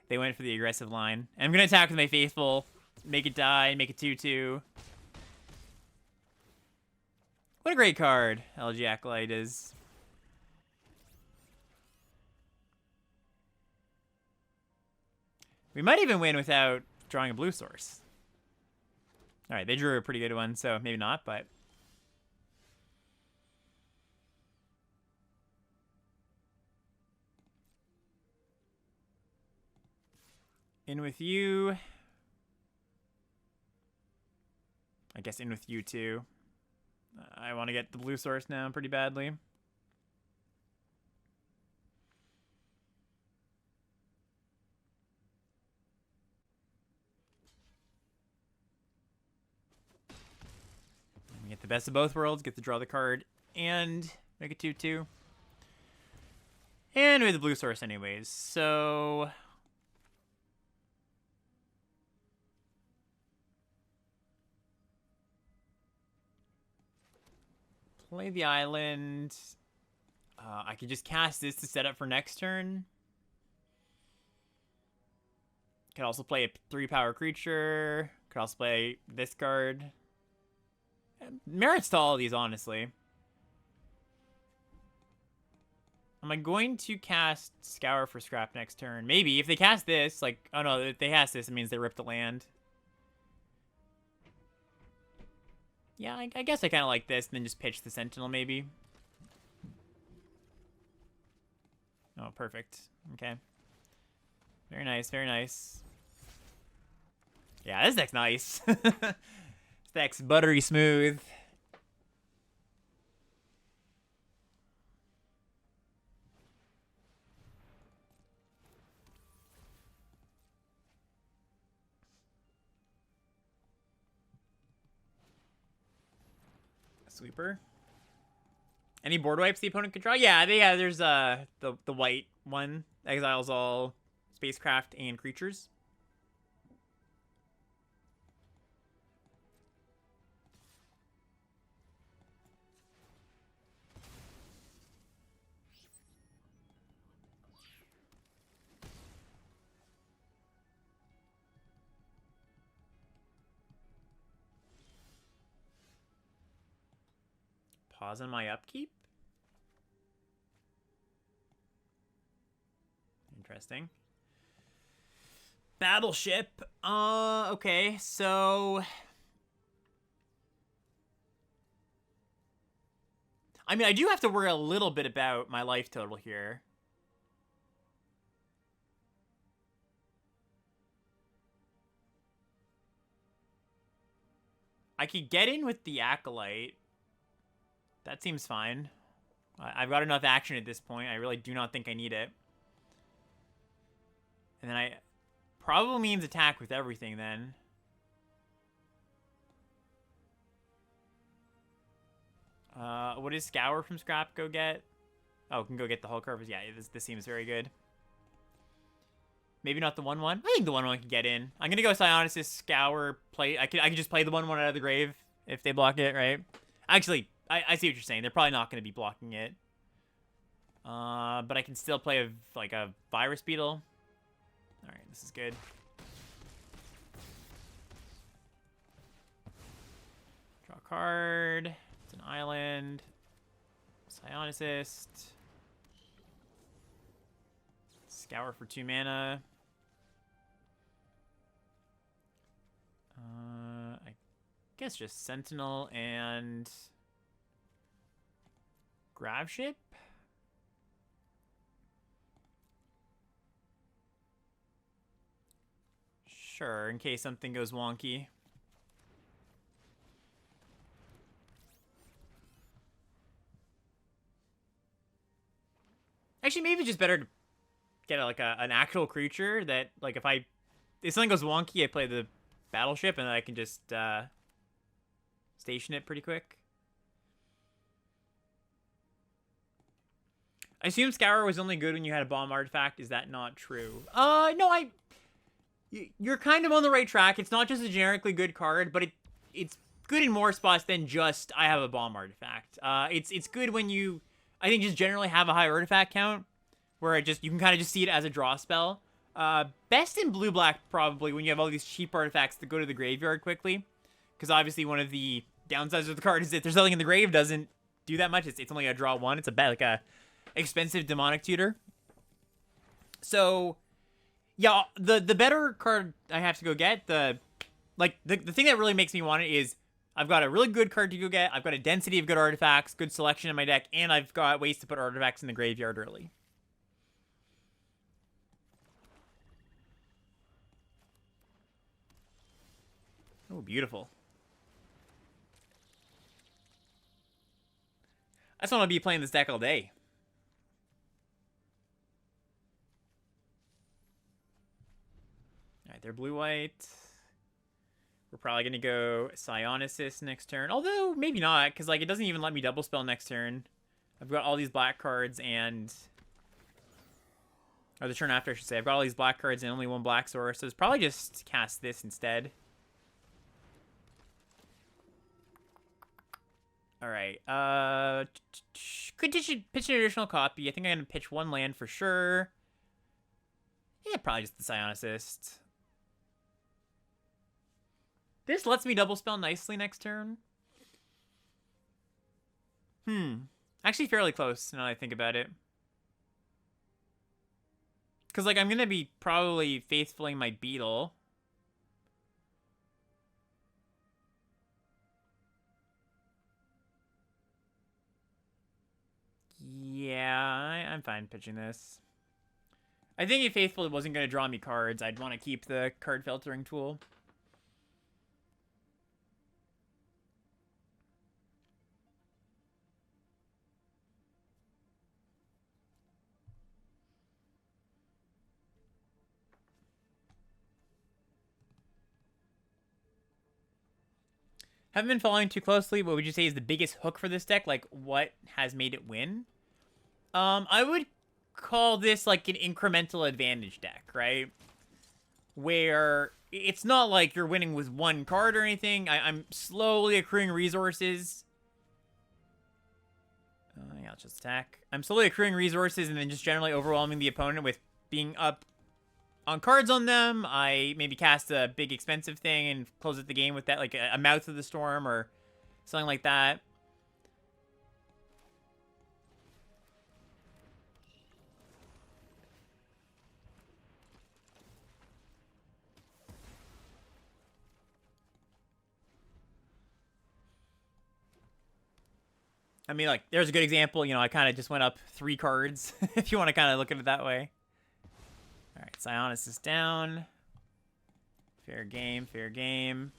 they went for the aggressive line. And I'm gonna attack with my faithful, make it die, make it 2/2. What a great card LG Acolyte is. We might even win without drawing a blue source. All right, they drew a pretty good one, so maybe not, but in with you. I guess in with you too. I want to get the blue source now pretty badly. Get the best of both worlds, get to draw the card, and make it 2/2. And we have the blue source anyways, so play the island. I could just cast this to set up for next turn. Could also play a 3-power creature. Could also play this card. Merits to all of these, honestly. Am I going to cast Scour for Scrap next turn? Maybe. If they cast this, like... Oh, no. If they cast this, it means they rip the land. Yeah, I guess I kind of like this, and then just pitch the Sentinel, maybe. Oh, perfect. Okay. Very nice, very nice. Yeah, this deck's nice. This deck's buttery smooth. Sweeper. Any board wipes the opponent can draw? Yeah, there's the white one. Exiles all spacecraft and creatures. Pause on my upkeep. Interesting. Battleship. Okay, so I mean, I do have to worry a little bit about my life total here. I could get in with the Acolyte. That seems fine. I've got enough action at this point. I really do not think I need it. And then I probably means attack with everything then. What does Scour from Scrap go get? Oh, can go get the Hull Carvers. Yeah, this seems very good. Maybe not the 1/1. I think the 1/1 can get in. I'm gonna go Psionicist, Scour, play. I can just play the 1/1 out of the grave if they block it, right? Actually, I see what you're saying. They're probably not gonna be blocking it. But I can still play a Virus Beetle. All right, this is good. Draw a card. It's an island. Psionicist. Scour for 2 mana. I guess just Sentinel and Grav Ship. Sure, in case something goes wonky. Actually, maybe just better to get an actual creature that, like, if something goes wonky, I play the Battleship and then I can just station it pretty quick. I assume Scour was only good when you had a bomb artifact. Is that not true? No, you're kind of on the right track. It's not just a generically good card, but it's good in more spots than just I have a bomb artifact. It's good when you, I think, just generally have a high artifact count, where you can kind of just see it as a draw spell. Best in blue-black, probably, when you have all these cheap artifacts that go to the graveyard quickly. Because obviously one of the downsides of the card is that there's nothing in the grave, doesn't do that much. It's only a draw 1. It's a expensive demonic tutor. So, yeah, the better card I have to go get, the thing that really makes me want it is I've got a really good card to go get, I've got a density of good artifacts, good selection in my deck, and I've got ways to put artifacts in the graveyard early. Oh, beautiful. I just want to be playing this deck all day. Alright, they're blue-white. We're probably going to go Psionicist next turn. Although, maybe not, because it doesn't even let me double spell next turn. I've got all these black cards and... Or the turn after, I should say. I've got all these black cards and only one black source, so it's probably just cast this instead. Alright, could pitch an additional copy. I think I'm going to pitch 1 land for sure. Yeah, probably just the Psionicist. This lets me double spell nicely next turn. Actually fairly close now that I think about it. Because, I'm going to be probably faithfuling my Beetle. Yeah, I'm fine pitching this. I think if Faithful wasn't going to draw me cards, I'd want to keep the card filtering tool. Haven't been following too closely. What would you say is the biggest hook for this deck? What has made it win? I would call this an incremental advantage deck, right? Where it's not like you're winning with 1 card or anything. I'm slowly accruing resources. Yeah, let's just attack. I'm slowly accruing resources and then just generally overwhelming the opponent with being up on cards on them. I maybe cast a big expensive thing and close out the game with that, a Mouth of the Storm or something like that. I mean, there's a good example. I kind of just went up 3 cards, if you want to kind of look at it that way. All right, Sionis is down. Fair game, fair game.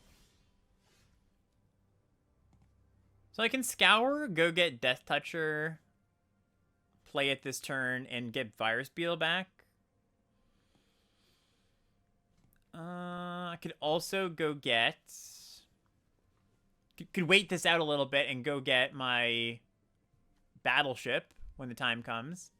So I can Scour, go get Death Toucher, play it this turn, and get Virus Beetle back. could also go get... Could wait this out a little bit and go get my battleship when the time comes.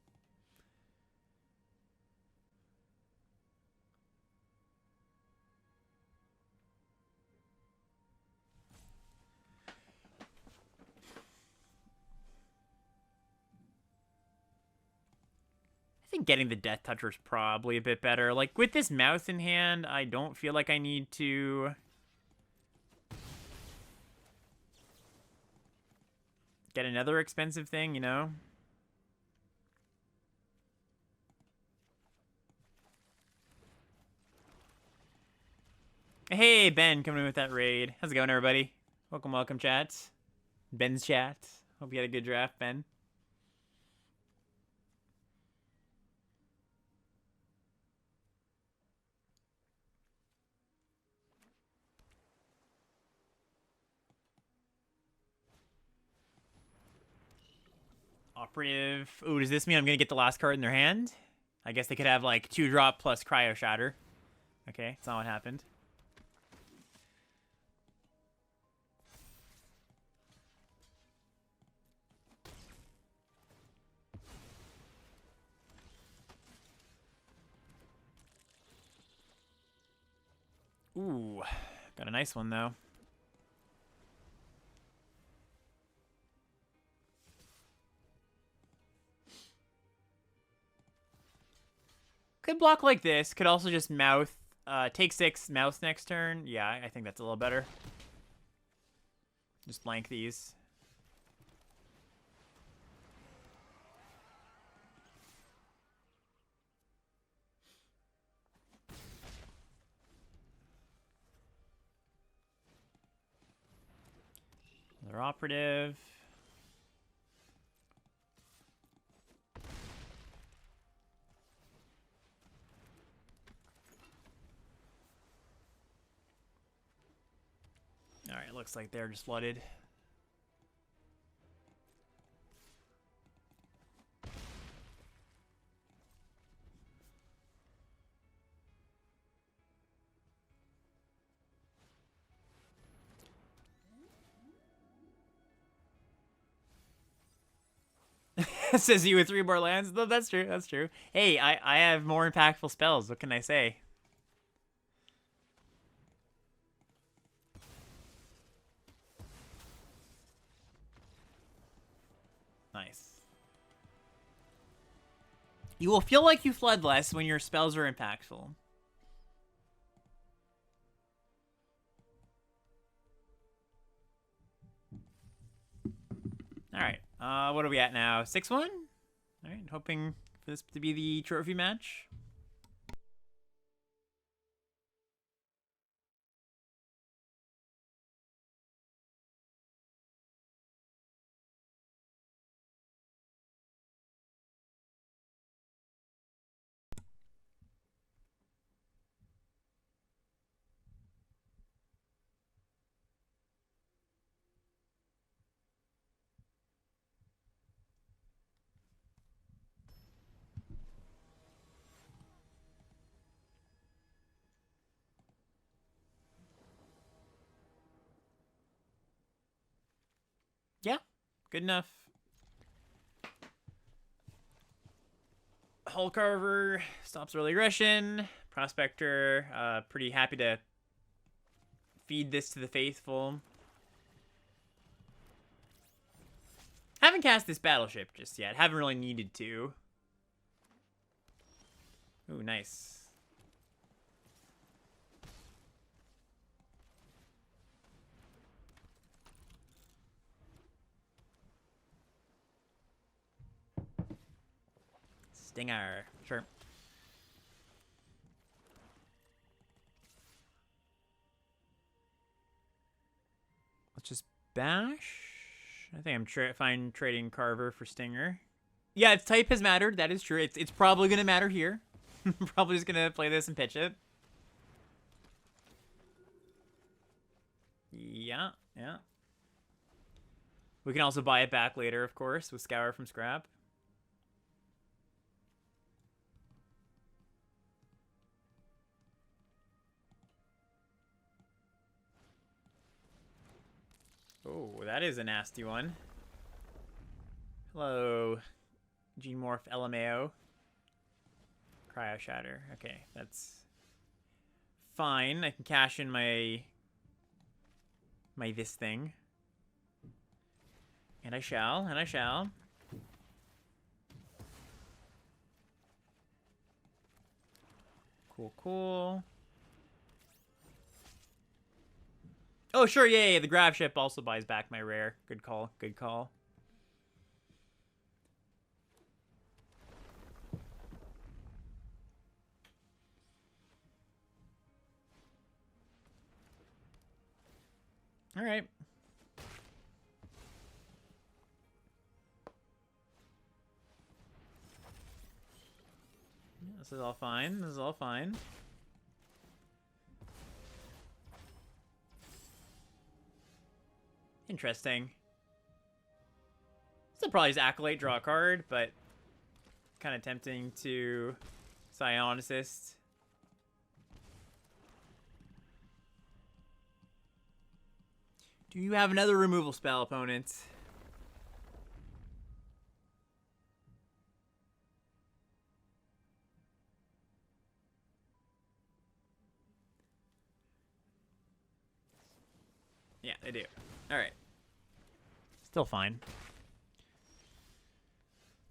I think getting the Death Toucher is probably a bit better. Like, with this mouse in hand, I don't feel like I need to... get another expensive thing, you know? Hey, Ben, coming in with that raid. How's it going, everybody? Welcome, welcome, chat. Ben's chat. Hope you had a good draft, Ben. Operative. Ooh, does this mean I'm going to get the last card in their hand? I guess they could have, like, 2-drop plus Cryo Shatter. Okay, that's not what happened. Ooh, got a nice one, though. Could block like this. Could also just mouth. Take 6, mouth next turn. Yeah, I think that's a little better. Just blank these. Another operative. Alright, looks like they're just flooded. Says you with 3 more lands. No, that's true. That's true. Hey, I have more impactful spells. What can I say? Nice. You will feel like you flood less when your spells are impactful. Alright. What are we at now? 6-1? Alright, hoping for this to be the trophy match. Yeah, good enough. Hull Carver stops early aggression. Prospector, pretty happy to feed this to the faithful. Haven't cast this battleship just yet. Haven't really needed to. Ooh, nice. Stinger. Sure. Let's just bash. I think I'm fine trading Carver for Stinger. Yeah, its type has mattered. That is true. It's probably going to matter here. Probably just going to play this and pitch it. Yeah, yeah. We can also buy it back later, of course, with Scour from Scrap. Oh, that is a nasty one. Hello, Gene Morph LMAO. Cryo Shatter. Okay, that's fine. I can cash in my this thing. And I shall, and I shall. Cool, cool. Oh, sure, yeah, the grab ship also buys back my rare. Good call, good call. All right. This is all fine. This is all fine. Interesting. Still probably just Acolyte, draw a card, but kind of tempting to Psionicist. Do you have another removal spell, opponent? Yeah, they do. All right. Still fine.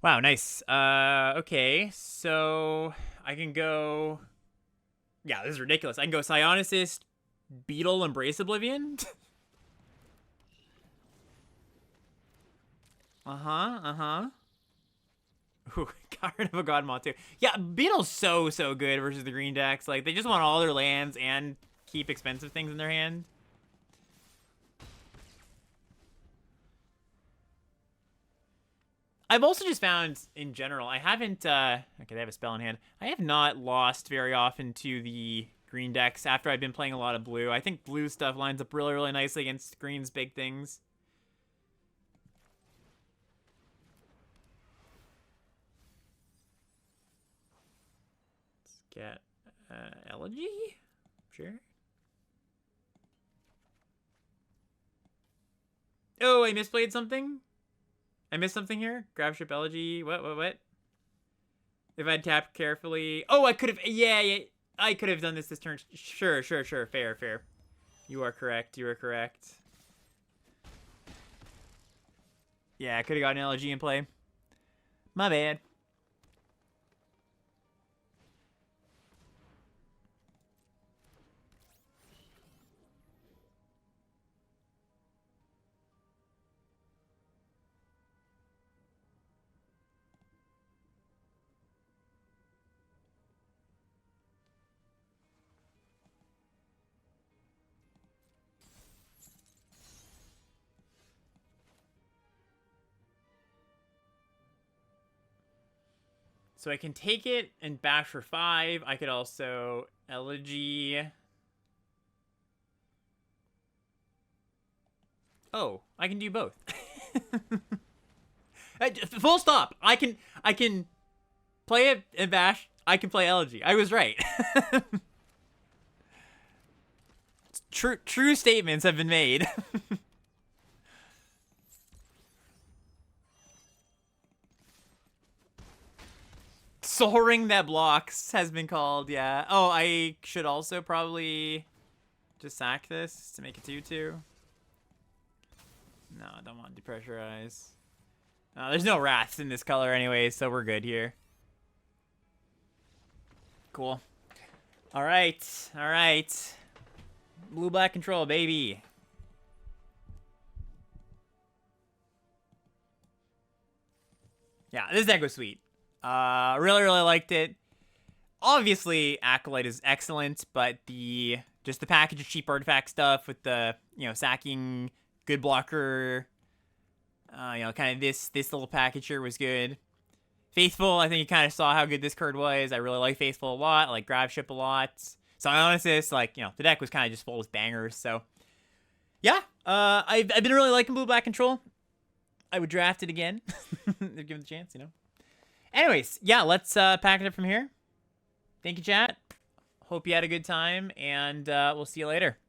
Wow, nice. Okay, so I can go... Yeah, this is ridiculous. I can go Psionicist, Beetle, Embrace Oblivion. Uh-huh. Ooh, got rid of a Godmaw too. Yeah, Beetle's so good versus the green decks. Like, they just want all their lands and keep expensive things in their hand. I've also just found, in general, I haven't, okay, they have a spell in hand. I have not lost very often to the green decks after I've been playing a lot of blue. I think blue stuff lines up really nicely against green's big things. Let's get, Elegy? Sure. Oh, I misplayed something? I missed something here? Grab ship Elegy. What? If I'd tapped carefully. Oh, I could have. Yeah. I could have done this turn. Sure. Fair. You are correct. Yeah, I could have gotten Elegy in play. My bad. So I can take it and bash for 5. I could also Elegy. Oh, I can do both. Full stop. I can play it and bash. I can play Elegy. I was right. True statements have been made. Soul Ring that blocks has been called, yeah. Oh, I should also probably just sack this to make it 2/2. No, I don't want to depressurize. There's no wraths in this color anyway, so we're good here. Cool. All right. Blue-black control, baby. Yeah, this deck was sweet. Really liked it. Obviously, Acolyte is excellent, but just the package of cheap artifact stuff with the, sacking, good blocker, kind of this little package here was good. Faithful, I think you kind of saw how good this card was. I really like Faithful a lot. I like Grab Ship a lot. Psionicist, the deck was kind of just full with bangers. So, yeah, I've been really liking blue-black control. I would draft it again. Give it a chance, Anyways, yeah, let's pack it up from here. Thank you, chat. Hope you had a good time, and we'll see you later.